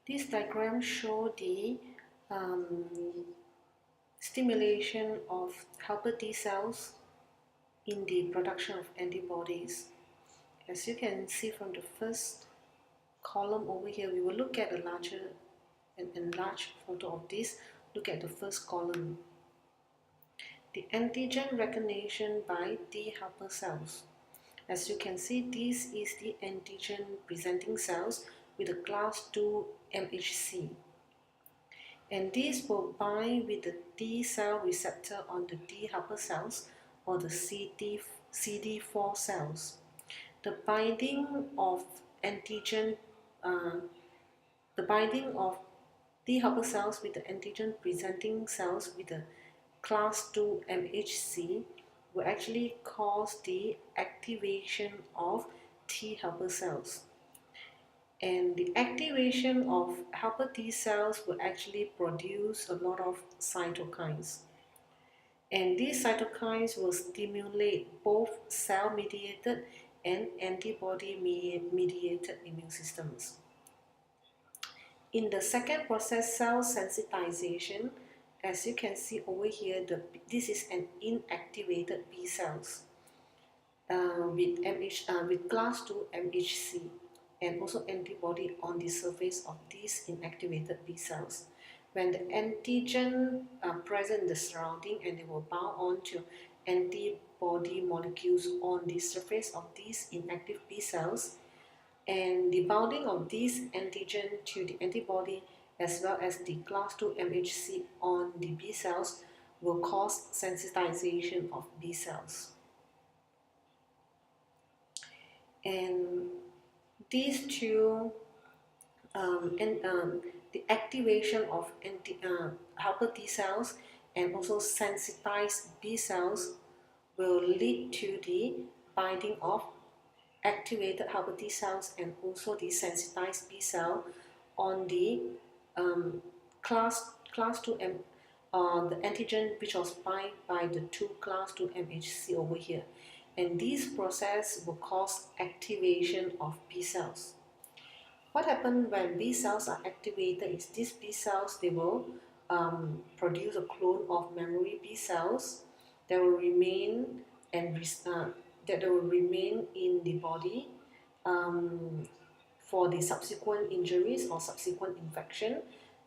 This diagram shows the um, stimulation of helper T cells in the production of antibodies. As you can see from the first column over here, we will look at a larger and enlarged photo of this. Look at the first column. The antigen recognition by T helper cells. As you can see, this is the antigen presenting cells with a class 2 MHC. And these will bind with the T cell receptor on the T helper cells or the CD4 cells. The binding of antigen, uh, the binding of T helper cells with the antigen presenting cells with the class 2 MHC will actually cause the activation of T helper cells. And the activation of helper T cells will actually produce a lot of cytokines. And these cytokines will stimulate both cell-mediated and antibody-mediated immune systems. In the second process, cell sensitization, as you can see over here, this is an inactivated B cells with class 2 MHC and also antibody on the surface of these inactivated B cells. When the antigen are present in the surrounding and they will bound onto antibody molecules on the surface of these inactive B cells, and the bounding of this antigen to the antibody as well as the class 2 MHC on the B cells will cause sensitization of B cells. And these two, the activation of helper T cells and also sensitized B cells will lead to the binding of activated helper T cells and also the sensitized B cell on the class 2 the antigen which was bound by the two class 2 MHC over here. And this process will cause activation of B cells. What happens when B cells are activated is these B cells, they will produce a clone of memory B cells that will remain and that will remain in the body for the subsequent injuries or subsequent infection.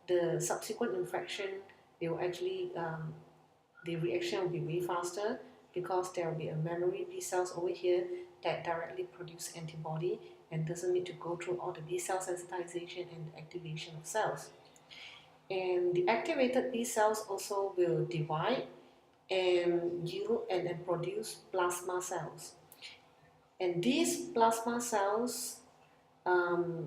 The subsequent infection, they will actually the reaction will be way faster because there will be a memory B cells over here that directly produce antibody and doesn't need to go through all the B cell sensitization and activation of cells. And the activated B cells also will divide and produce plasma cells. And these plasma cells, under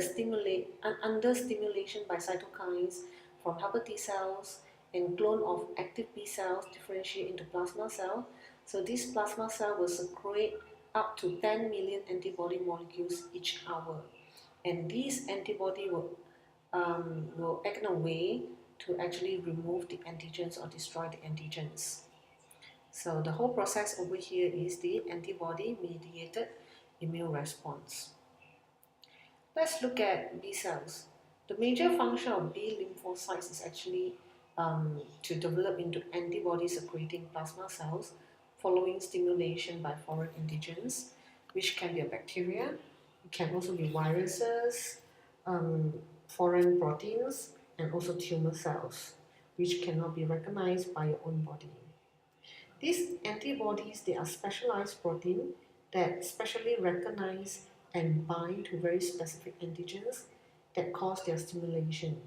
stimulation by cytokines from helper T cells and clone of active B cells differentiate into plasma cell. So this plasma cell will secrete up to 10 million antibody molecules each hour. And these antibody will act in a way to actually remove the antigens or destroy the antigens. So the whole process over here is the antibody-mediated immune response. Let's look at B cells. The major function of B lymphocytes is actually to develop into antibody-secreting plasma cells following stimulation by foreign antigens, which can be a bacteria, it can also be viruses, foreign proteins, and also tumor cells, which cannot be recognized by your own body. These antibodies, they are specialized protein that specially recognize and bind to very specific antigens that cause their stimulation.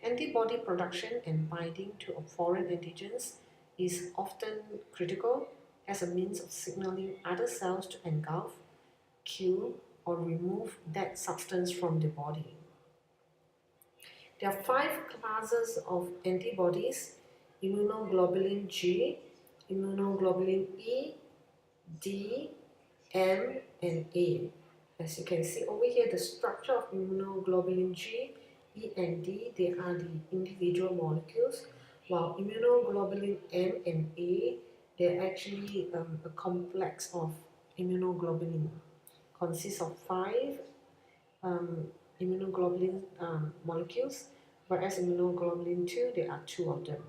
Antibody production and binding to foreign antigens is often critical as a means of signaling other cells to engulf, kill, or remove that substance from the body. There are 5 classes of antibodies: immunoglobulin G, immunoglobulin E, D, M, and A. As you can see over here, the structure of immunoglobulin G, E, and D, they are the individual molecules, while immunoglobulin M and A, they're actually a complex of immunoglobulin. Consists of 5 immunoglobulin molecules, whereas immunoglobulin 2, there are two of them.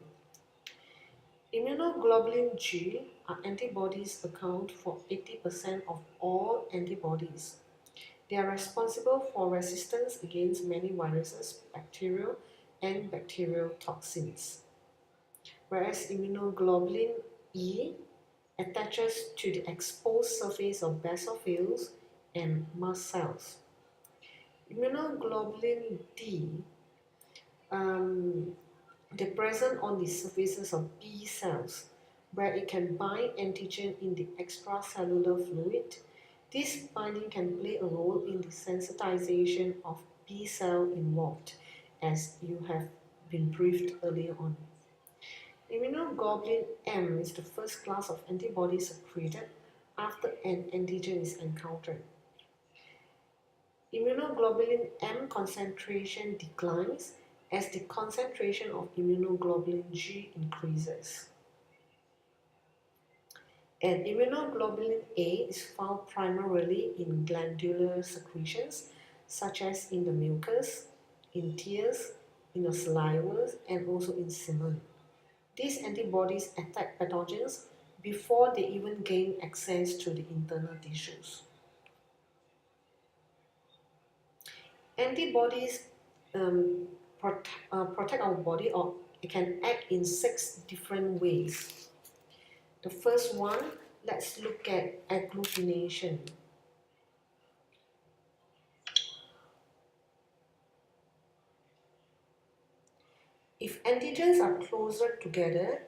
Immunoglobulin G are antibodies account for 80% of all antibodies. They are responsible for resistance against many viruses, bacterial and bacterial toxins. Whereas immunoglobulin E attaches to the exposed surface of basophils and mast cells. Immunoglobulin D, they're present on the surfaces of B cells, where it can bind antigen in the extracellular fluid. This binding can play a role in the sensitization of B cell involved, as you have been briefed earlier on. Immunoglobulin M is the first class of antibodies secreted after an antigen is encountered. Immunoglobulin M concentration declines as the concentration of immunoglobulin G increases. And immunoglobulin A is found primarily in glandular secretions, such as in the mucus, in tears, in the saliva, and also in semen. These antibodies attack pathogens before they even gain access to the internal tissues. Antibodies protect our body, or it can act in 6 different ways. The first one, let's look at agglutination. If antigens are closer together,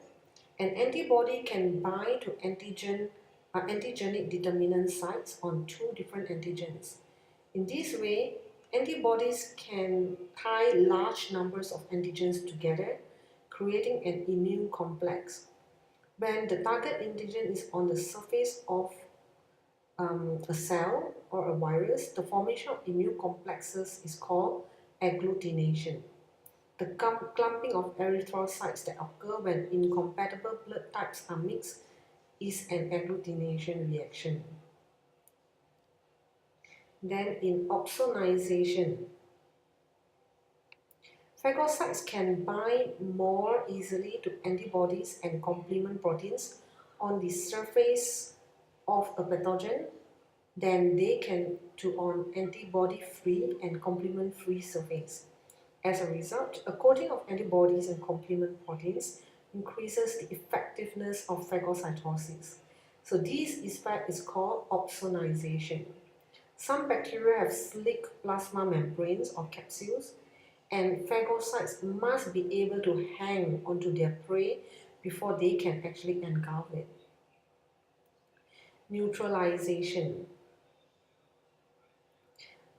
an antibody can bind to antigenic determinant sites on 2 different antigens. In this way, antibodies can tie large numbers of antigens together, creating an immune complex. When the target antigen is on the surface of a cell or a virus, the formation of immune complexes is called agglutination. The clumping of erythrocytes that occur when incompatible blood types are mixed is an agglutination reaction. Then in opsonization, phagocytes can bind more easily to antibodies and complement proteins on the surface of a pathogen than they can to on antibody-free and complement-free surface. As a result, a coating of antibodies and complement proteins increases the effectiveness of phagocytosis. So this effect is called opsonization. Some bacteria have slick plasma membranes or capsules, and phagocytes must be able to hang onto their prey before they can actually engulf it. Neutralization.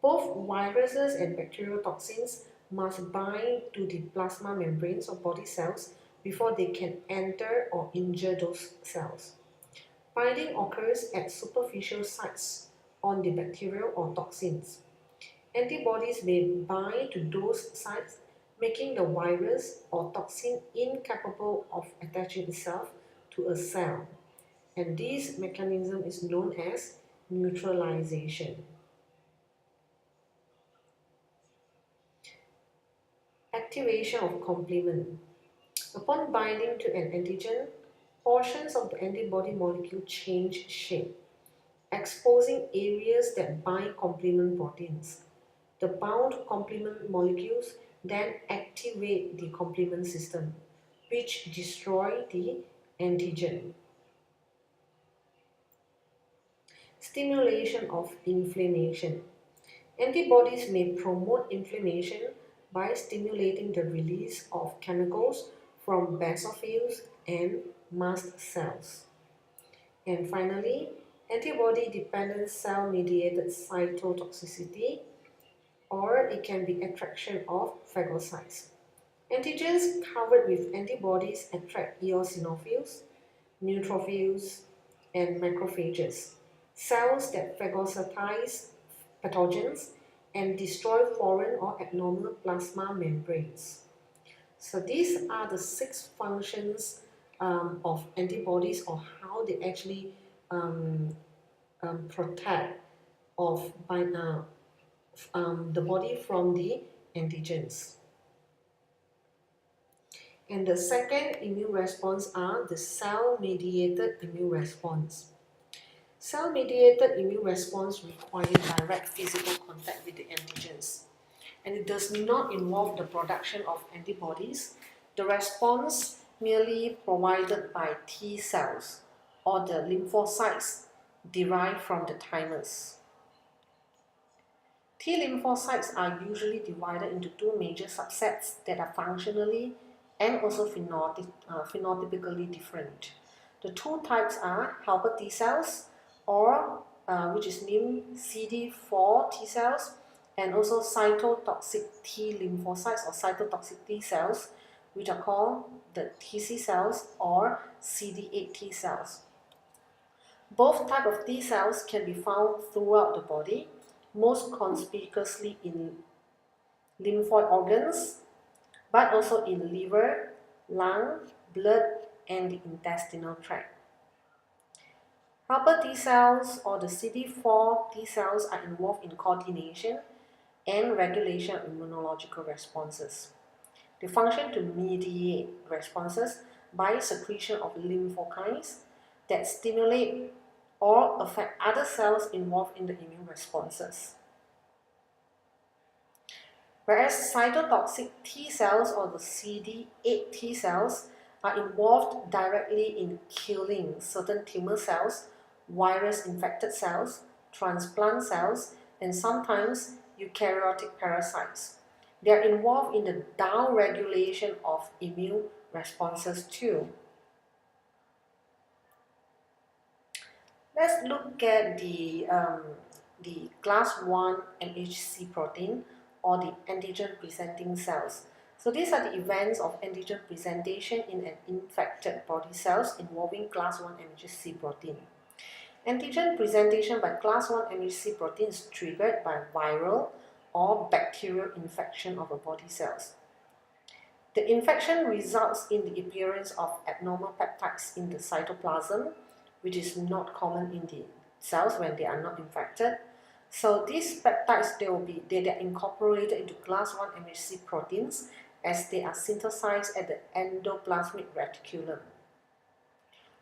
Both viruses and bacterial toxins must bind to the plasma membranes of body cells before they can enter or injure those cells. Binding occurs at superficial sites on the bacteria or toxins. Antibodies may bind to those sites, making the virus or toxin incapable of attaching itself to a cell. And this mechanism is known as neutralization. Activation of complement. Upon binding to an antigen, portions of the antibody molecule change shape, exposing areas that bind complement proteins. The bound complement molecules then activate the complement system, which destroy the antigen. Stimulation of inflammation. Antibodies may promote inflammation by stimulating the release of chemicals from basophils and mast cells. And finally, antibody-dependent cell-mediated cytotoxicity, or it can be attraction of phagocytes. Antigens covered with antibodies attract eosinophils, neutrophils, and macrophages, cells that phagocytize pathogens and destroy foreign or abnormal plasma membranes. So these are the 6 functions of antibodies, or how they actually protect of the body from the antigens. And the second immune response are the cell-mediated immune response. Cell-mediated immune response requires direct physical contact with the antigens, and it does not involve the production of antibodies. The response merely provided by T cells or the lymphocytes derived from the thymus. T lymphocytes are usually divided into two major subsets that are functionally and also phenotypically different. The two types are helper T cells, or which is named CD4 T cells, and also cytotoxic T lymphocytes or cytotoxic T cells, which are called the TC cells or CD8 T cells. Both types of T cells can be found throughout the body, most conspicuously in lymphoid organs, but also in liver, lung, blood, and the intestinal tract. Helper T cells or the CD4 T cells are involved in coordination and regulation of immunological responses. They function to mediate responses by secretion of lymphokines that stimulate or affect other cells involved in the immune responses. Whereas cytotoxic T cells or the CD8 T cells are involved directly in killing certain tumor cells, virus-infected cells, transplant cells, and sometimes eukaryotic parasites. They are involved in the downregulation of immune responses too. Let's look at the class 1 MHC protein or the antigen presenting cells. So these are the events of antigen presentation in an infected body cells involving class 1 MHC protein. Antigen presentation by class 1 MHC protein is triggered by viral or bacterial infection of a body cells. The infection results in the appearance of abnormal peptides in the cytoplasm, which is not common in the cells when they are not infected. So these peptides, they are incorporated into class 1 MHC proteins as they are synthesized at the endoplasmic reticulum.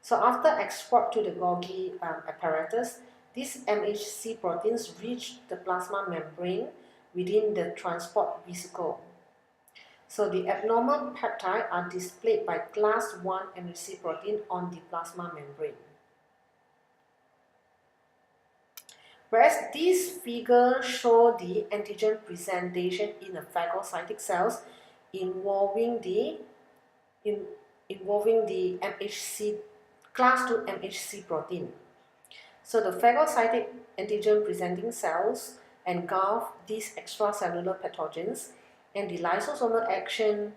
So after export to the Golgi apparatus, these MHC proteins reach the plasma membrane within the transport vesicle. So the abnormal peptides are displayed by class 1 MHC protein on the plasma membrane. Whereas these figures show the antigen presentation in a phagocytic cells involving the MHC class 2 MHC protein. So the phagocytic antigen presenting cells engulf these extracellular pathogens, and the lysosomal action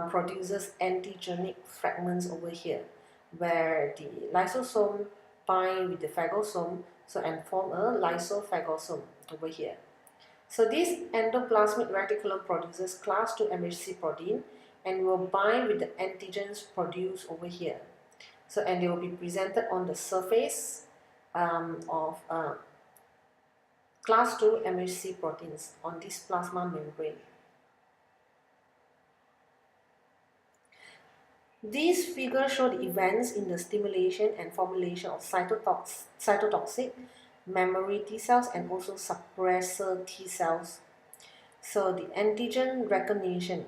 produces antigenic fragments over here, where the lysosome bind with the phagosome and form a lysophagosome over here. So this endoplasmic reticulum produces class 2 MHC protein and will bind with the antigens produced over here. So and they will be presented on the surface of class 2 MHC proteins on this plasma membrane. These figures show the events in the stimulation and formulation of cytotoxic memory T cells and also suppressor T cells. So the antigen recognition.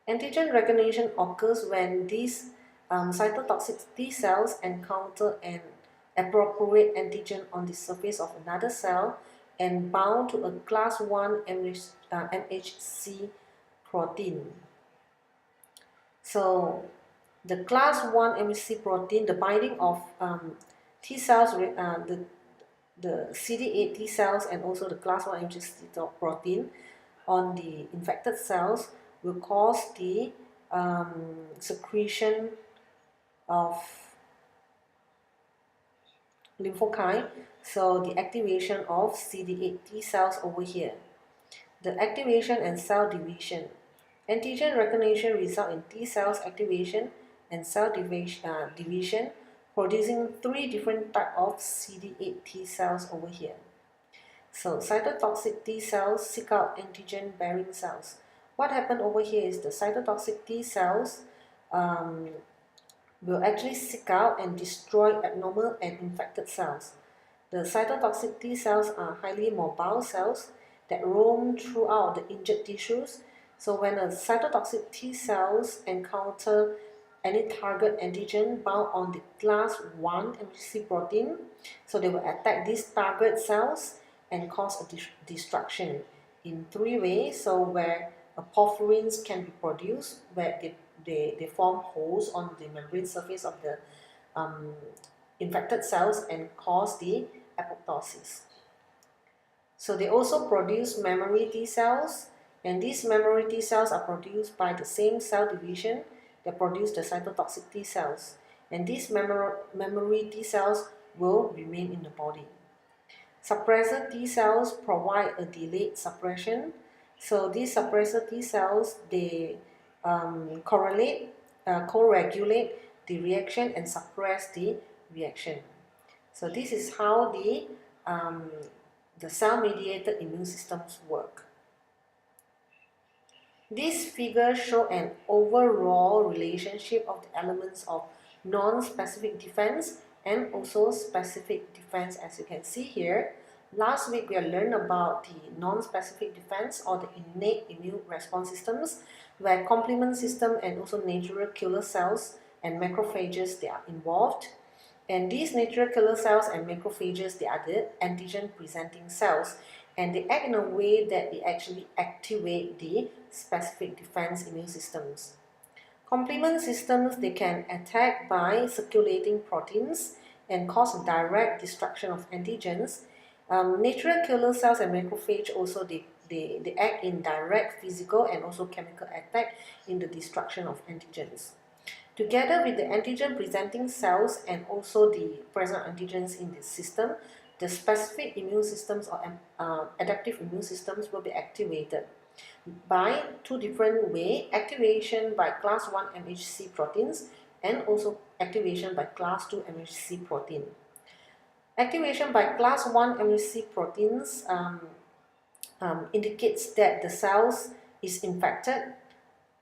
Antigen recognition occurs when these cytotoxic T cells encounter an appropriate antigen on the surface of another cell and bound to a class 1 MHC protein. So the class 1 MHC protein, the binding of T cells, the CD8 T cells and also the class 1 MHC protein on the infected cells will cause the secretion of lymphokine, so the activation of CD8 T cells over here. The activation and cell division. Antigen recognition results in T cells activation and cell division, producing 3 different types of CD8 T cells over here. So cytotoxic T-cells seek out antigen-bearing cells. What happened over here is the cytotoxic T-cells will actually seek out and destroy abnormal and infected cells. The cytotoxic T-cells are highly mobile cells that roam throughout the injured tissues. So when a cytotoxic T-cells encounter any target antigen bound on the class 1 MHC protein, so they will attack these target cells and cause a destruction in 3 ways. So where porphyrins can be produced, where they form holes on the membrane surface of the infected cells and cause the apoptosis. So they also produce memory T cells, and these memory T cells are produced by the same cell division that produce the cytotoxic T cells, and these memory T cells will remain in the body. Suppressor T cells provide a delayed suppression. So these suppressor T cells, they co-regulate the reaction and suppress the reaction. So this is how the cell-mediated immune systems work. These figures show an overall relationship of the elements of non-specific defense and also specific defense, as you can see here. Last week we learned about the non-specific defense or the innate immune response systems, where complement system and also natural killer cells and macrophages, they are involved. And these natural killer cells and macrophages, they are the antigen presenting cells, and they act in a way that they actually activate the specific defense immune systems. Complement systems, they can attack by circulating proteins and cause direct destruction of antigens. Natural killer cells and macrophage also, they act in direct physical and also chemical attack in the destruction of antigens. Together with the antigen presenting cells and also the present antigens in the system, the specific immune systems or adaptive immune systems will be activated by 2 different ways: activation by class 1 MHC proteins and also activation by class 2 MHC protein. Activation by class 1 MHC proteins indicates that the cells is infected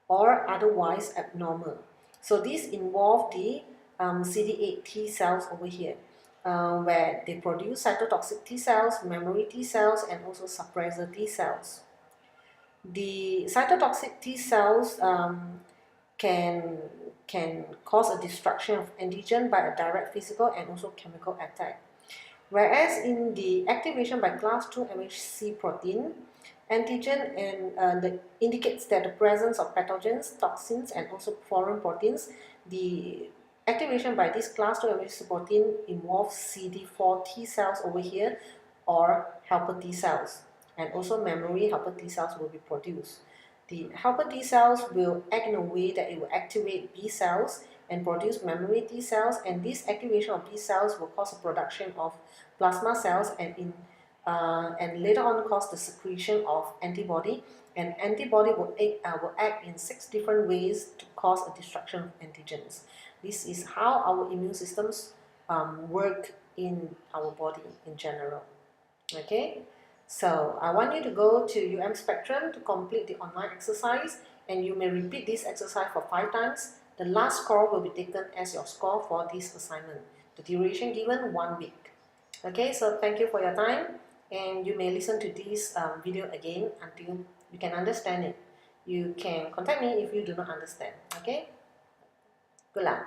or otherwise abnormal. So these involve the CD8 T cells over here, where they produce cytotoxic T cells, memory T cells, and also suppressor T cells. The cytotoxic T cells can cause a destruction of antigen by a direct physical and also chemical attack. Whereas in the activation by class 2 MHC protein, antigen indicates that the presence of pathogens, toxins, and also foreign proteins. The activation by this class 2 MHC protein involves CD4 T cells over here, or helper T cells, and also memory helper T cells will be produced. The helper T cells will act in a way that it will activate B cells and produce memory T cells, and this activation of B cells will cause the production of plasma cells and later on cause the secretion of antibody, and antibody will act in 6 different ways to cause a destruction of antigens. This is how our immune systems work in our body in general. Okay, so I want you to go to Spectrum to complete the online exercise, and you may repeat this exercise for 5 times. The last score will be taken as your score for this assignment. The duration given 1 week. Okay, so thank you for your time, and you may listen to this video again until you can understand it. You can contact me if you do not understand. Okay, good luck.